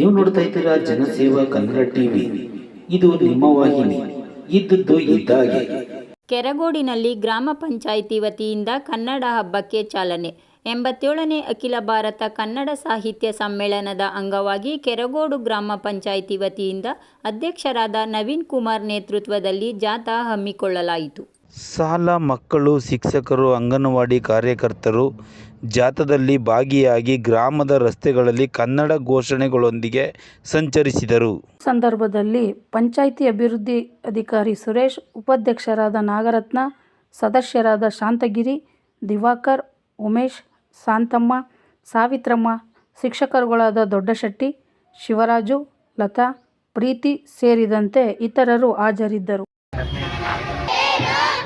ನೀವು ನೋಡ್ತಾ ಇದ್ದೀರಾ ಜನಸೇವಾ ಕನ್ನಡ ಟಿವಿ. ಇದು ನಿಮ್ಮ ವಾಹಿನಿ. ಇದ್ದದ್ದು ಇದ್ದಾಗೆ. ಕೆರಗೋಡಿನಲ್ಲಿ ಗ್ರಾಮ ಪಂಚಾಯಿತಿ ವತಿಯಿಂದ ಕನ್ನಡ ಹಬ್ಬಕ್ಕೆ ಚಾಲನೆ. 87ನೇ ಅಖಿಲ ಭಾರತ ಕನ್ನಡ ಸಾಹಿತ್ಯ ಸಮ್ಮೇಳನದ ಅಂಗವಾಗಿ ಕೆರಗೋಡು ಗ್ರಾಮ ಪಂಚಾಯಿತಿ ವತಿಯಿಂದ ಅಧ್ಯಕ್ಷರಾದ ನವೀನ್ ಕುಮಾರ್ ನೇತೃತ್ವದಲ್ಲಿ ಜಾಥಾ ಹಮ್ಮಿಕೊಳ್ಳಲಾಯಿತು. ಶಾಲಾ ಮಕ್ಕಳು, ಶಿಕ್ಷಕರು, ಅಂಗನವಾಡಿ ಕಾರ್ಯಕರ್ತರು ಜಾಥಾದಲ್ಲಿ ಭಾಗಿಯಾಗಿ ಗ್ರಾಮದ ರಸ್ತೆಗಳಲ್ಲಿ ಕನ್ನಡ ಘೋಷಣೆಗಳೊಂದಿಗೆ ಸಂಚರಿಸಿದರು. ಸಂದರ್ಭದಲ್ಲಿ ಪಂಚಾಯಿತಿ ಅಭಿವೃದ್ಧಿ ಅಧಿಕಾರಿ ಸುರೇಶ್, ಉಪಾಧ್ಯಕ್ಷರಾದ ನಾಗರತ್ನ, ಸದಸ್ಯರಾದ ಶಾಂತಗಿರಿ, ದಿವಾಕರ್, ಉಮೇಶ್, ಶಾಂತಮ್ಮ, ಸಾವಿತ್ರಮ್ಮ, ಶಿಕ್ಷಕರುಗಳಾದ ದೊಡ್ಡಶೆಟ್ಟಿ, ಶಿವರಾಜು, ಲತಾ, ಪ್ರೀತಿ ಸೇರಿದಂತೆ ಇತರರು ಹಾಜರಿದ್ದರು.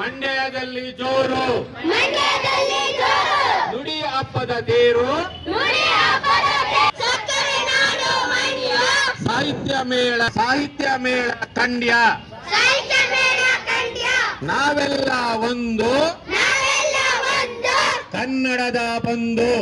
ಮಂಡ್ಯದಲ್ಲಿ ಜೋರು, ನುಡಿ ಹಬ್ಬದ ತೇರು, ಸಾಹಿತ್ಯ ಮೇಳ ಖಂಡ್ಯ, ನಾವೆಲ್ಲ ಒಂದು ಕನ್ನಡದ ಬಂಧು.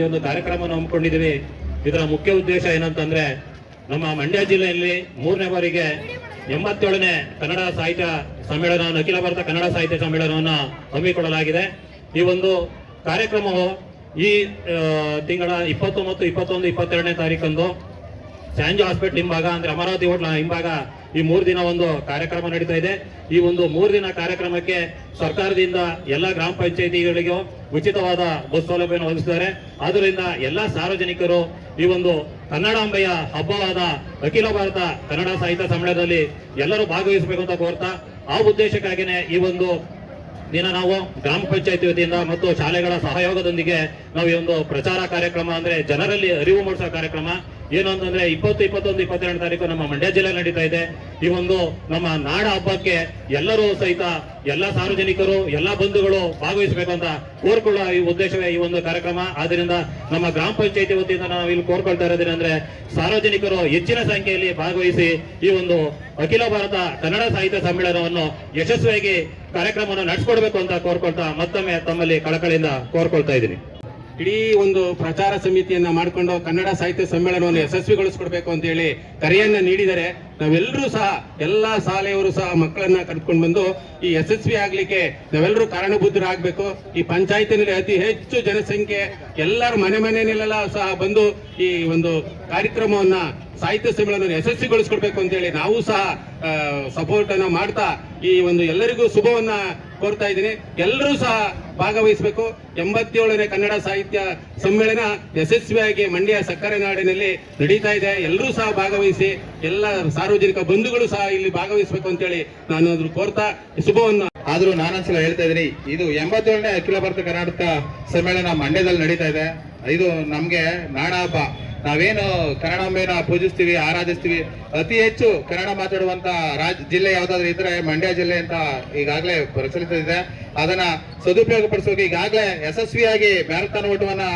ಒಂದು ಕಾರ್ಯಕ್ರಮವನ್ನು ಹಮ್ಮಿಕೊಂಡಿದ್ದೀವಿ. ಇದರ ಮುಖ್ಯ ಉದ್ದೇಶ ಏನಂತಂದ್ರೆ, ನಮ್ಮ ಮಂಡ್ಯ ಜಿಲ್ಲೆಯಲ್ಲಿ 3ನೇ ಬಾರಿಗೆ 87ನೇ ಕನ್ನಡ ಸಾಹಿತ್ಯ ಸಮ್ಮೇಳನ, ಅಖಿಲ ಭಾರತ ಕನ್ನಡ ಸಾಹಿತ್ಯ ಸಮ್ಮೇಳನವನ್ನು ಹಮ್ಮಿಕೊಳ್ಳಲಾಗಿದೆ. ಈ ಒಂದು ಕಾರ್ಯಕ್ರಮವು ಈ ತಿಂಗಳ 20 ಮತ್ತು 21, 22ನೇ ತಾರೀಕಂದು ಸ್ಯಾಂಜೋ ಹಾಸ್ಪಿಟಲ್ ಹಿಂಭಾಗ, ಅಂದ್ರೆ ಅಮರಾವತಿ ಹೋಟ್ಲ ಹಿಂಭಾಗ ಈ 3 ದಿನ ಒಂದು ಕಾರ್ಯಕ್ರಮ ನಡೀತಾ ಇದೆ. ಈ ಒಂದು 3 ದಿನ ಕಾರ್ಯಕ್ರಮಕ್ಕೆ ಸರ್ಕಾರದಿಂದ ಎಲ್ಲ ಗ್ರಾಮ ಪಂಚಾಯಿತಿಗಳಿಗೂ ಉಚಿತವಾದ ಬಸ್ ಸೌಲಭ್ಯವನ್ನು ಒದಗಿಸಿದ್ದಾರೆ. ಆದ್ದರಿಂದ ಎಲ್ಲ ಸಾರ್ವಜನಿಕರು ಈ ಒಂದು ಕನ್ನಡಾಂಬೆಯ ಹಬ್ಬವಾದ ಅಖಿಲ ಭಾರತ ಕನ್ನಡ ಸಾಹಿತ್ಯ ಸಮ್ಮೇಳನದಲ್ಲಿ ಎಲ್ಲರೂ ಭಾಗವಹಿಸಬೇಕು ಅಂತ ಕೋರ್ತಾ, ಆ ಉದ್ದೇಶಕ್ಕಾಗಿಯೇ ಈ ಒಂದು ದಿನ ನಾವು ಗ್ರಾಮ ಪಂಚಾಯತಿ ವತಿಯಿಂದ ಮತ್ತು ಶಾಲೆಗಳ ಸಹಯೋಗದೊಂದಿಗೆ ನಾವು ಈ ಒಂದು ಪ್ರಚಾರ ಕಾರ್ಯಕ್ರಮ, ಅಂದ್ರೆ ಜನರಲ್ಲಿ ಅರಿವು ಮೂಡಿಸೋ ಕಾರ್ಯಕ್ರಮ ಏನು ಅಂತಂದ್ರೆ 20, 21, 22 ತಾರೀಕು ನಮ್ಮ ಮಂಡ್ಯ ಜಿಲ್ಲೆ ನಡೀತಾ ಇದೆ. ಈ ಒಂದು ನಮ್ಮ ನಾಡ ಹಬ್ಬಕ್ಕೆ ಎಲ್ಲರೂ ಸಹಿತ ಎಲ್ಲ ಸಾರ್ವಜನಿಕರು, ಎಲ್ಲ ಬಂಧುಗಳು ಭಾಗವಹಿಸಬೇಕು ಅಂತ ಕೋರ್ಕೊಳ್ಳೋ ಈ ಉದ್ದೇಶವೇ ಈ ಒಂದು ಕಾರ್ಯಕ್ರಮ. ಆದ್ದರಿಂದ ನಮ್ಮ ಗ್ರಾಮ ಪಂಚಾಯತಿ ವತಿಯಿಂದ ನಾವು ಇಲ್ಲಿ ಕೋರ್ಕೊಳ್ತಾ ಇರೋದೇನೆಂದ್ರೆ, ಸಾರ್ವಜನಿಕರು ಹೆಚ್ಚಿನ ಸಂಖ್ಯೆಯಲ್ಲಿ ಭಾಗವಹಿಸಿ ಈ ಒಂದು ಅಖಿಲ ಭಾರತ ಕನ್ನಡ ಸಾಹಿತ್ಯ ಸಮ್ಮೇಳನವನ್ನು ಯಶಸ್ವಿಯಾಗಿ ಕಾರ್ಯಕ್ರಮವನ್ನು ನಡೆಸಿಕೊಡ್ಬೇಕು ಅಂತ ಕೋರ್ಕೊಳ್ತಾ ಮತ್ತೊಮ್ಮೆ ತಮ್ಮಲ್ಲಿ ಕಳಕಳಿಯಿಂದ ಕೋರ್ಕೊಳ್ತಾ ಇದ್ದೀನಿ. ಇಡೀ ಒಂದು ಪ್ರಚಾರ ಸಮಿತಿಯನ್ನ ಮಾಡಿಕೊಂಡು ಕನ್ನಡ ಸಾಹಿತ್ಯ ಸಮ್ಮೇಳನವನ್ನು ಯಶಸ್ವಿಗೊಳಿಸ್ಕೊಡ್ಬೇಕು ಅಂತ ಹೇಳಿ ಕರೆಯನ್ನ ನೀಡಿದರೆ, ನಾವೆಲ್ಲರೂ ಸಹ ಎಲ್ಲ ಶಾಲೆಯವರು ಸಹ ಮಕ್ಕಳನ್ನ ಕರೆದುಕೊಂಡು ಬಂದು ಈ ಯಶಸ್ವಿ ಆಗ್ಲಿಕ್ಕೆ ನಾವೆಲ್ಲರೂ ಕಾರಣಭೂತರಾಗಬೇಕು. ಈ ಪಂಚಾಯತಿನಲ್ಲಿ ಅತಿ ಹೆಚ್ಚು ಜನಸಂಖ್ಯೆ, ಎಲ್ಲರೂ ಮನೆಯಲ್ಲೆಲ್ಲ ಸಹ ಬಂದು ಈ ಒಂದು ಕಾರ್ಯಕ್ರಮವನ್ನ ಸಾಹಿತ್ಯ ಸಮ್ಮೇಳನ ಯಶಸ್ವಿಗೊಳಿಸ್ಕೊಡ್ಬೇಕು ಅಂತ ಹೇಳಿ ನಾವು ಸಹ ಸಪೋರ್ಟ್ ಅನ್ನ ಮಾಡ್ತಾ ಈ ಒಂದು ಎಲ್ಲರಿಗೂ ಶುಭವನ್ನ ಕೋರ್ತಾ ಇದ್ದೀನಿ. ಎಲ್ಲರೂ ಸಹ ಭಾಗವಹಿಸಬೇಕು. 87ನೇ ಕನ್ನಡ ಸಾಹಿತ್ಯ ಸಮ್ಮೇಳನ ಯಶಸ್ವಿಯಾಗಿ ಮಂಡ್ಯ ಸಕ್ಕರೆ ನಾಡಿನಲ್ಲಿ ನಡೀತಾ ಇದೆ. ಎಲ್ಲರೂ ಸಹ ಭಾಗವಹಿಸಿ, ಎಲ್ಲ ಸಾರ್ವಜನಿಕ ಬಂಧುಗಳು ಸಹ ಇಲ್ಲಿ ಭಾಗವಹಿಸಬೇಕು ಅಂತೇಳಿ ನಾನು ಅದ್ರ ಕೋರ್ತಾ ಶುಭವನ್ನು. ಆದ್ರೂ ನಾನೊಂದ್ಸಲ ಹೇಳ್ತಾ ಇದ್ದೀನಿ, ಇದು 87ನೇ ಅಖಿಲ ಭಾರತ ಕರ್ನಾಟಕ ಸಮ್ಮೇಳನ ಮಂಡ್ಯದಲ್ಲಿ ನಡೀತಾ ಇದೆ. ಇದು ನಮ್ಗೆ ನಾಡ ಹಬ್ಬ. ನಾವೇನು ಕನ್ನಡಾಂಬೆನ ಪೂಜಿಸ್ತೀವಿ, ಆರಾಧಿಸ್ತೀವಿ, ಅತಿ ಹೆಚ್ಚು ಕನ್ನಡ ಮಾತಾಡುವಂತ ಜಿಲ್ಲೆ ಯಾವ್ದಾದ್ರು ಇದ್ರೆ ಮಂಡ್ಯ ಜಿಲ್ಲೆ ಅಂತ ಈಗಾಗಲೇ ಪ್ರಚಲಿತ ಇದೆ. ಅದನ್ನ ಸದುಪಯೋಗ ಪಡಿಸೋಕೆ ಈಗಾಗಲೇ ಯಶಸ್ವಿಯಾಗಿ ಮ್ಯಾರಥಾನ್ ಓಟವನ್ನ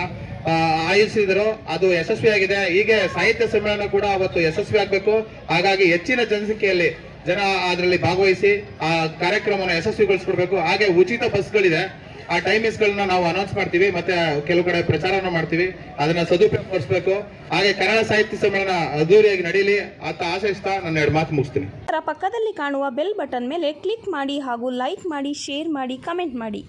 ಆಯೋಜಿಸಿದ್ರು. ಅದು ಯಶಸ್ವಿಯಾಗಿದೆ. ಹೀಗೆ ಸಾಹಿತ್ಯ ಸಮ್ಮೇಳನ ಕೂಡ ಅವತ್ತು ಯಶಸ್ವಿ ಆಗ್ಬೇಕು. ಹಾಗಾಗಿ ಹೆಚ್ಚಿನ ಜನಸಂಖ್ಯೆಯಲ್ಲಿ ಜನ ಅದರಲ್ಲಿ ಭಾಗವಹಿಸಿ ಆ ಕಾರ್ಯಕ್ರಮವನ್ನು ಯಶಸ್ವಿಗೊಳಿಸ್ಕೊಡ್ಬೇಕು. ಹಾಗೆ ಉಚಿತ ಬಸ್ಗಳಿದೆ, ಆ ಟೈಮಿಂಗ್ಸ್ಗಳನ್ನ ನಾವು ಅನೌನ್ಸ್ ಮಾಡ್ತೀವಿ, ಮತ್ತೆ ಕೆಲವು ಕಡೆ ಪ್ರಚಾರನ ಮಾಡ್ತೀವಿ. ಅದನ್ನ ಸದುಪಯೋಗಪಡಿಸಬೇಕು. ಹಾಗೆ ಕನ್ನಡ ಸಾಹಿತ್ಯ ಸಮ್ಮೇಳನ ಅದ್ದೂರಿಯಾಗಿ ನಡೀಲಿ ಅಂತ ಆಶಯಿಸ್ತಾ ನನ್ನ 2 ಮಾತು ಮುಗಿಸ್ತೀನಿ. ಪಕ್ಕದಲ್ಲಿ ಕಾಣುವ ಬೆಲ್ ಬಟನ್ ಮೇಲೆ ಕ್ಲಿಕ್ ಮಾಡಿ ಹಾಗೂ ಲೈಕ್ ಮಾಡಿ, ಶೇರ್ ಮಾಡಿ, ಕಮೆಂಟ್ ಮಾಡಿ.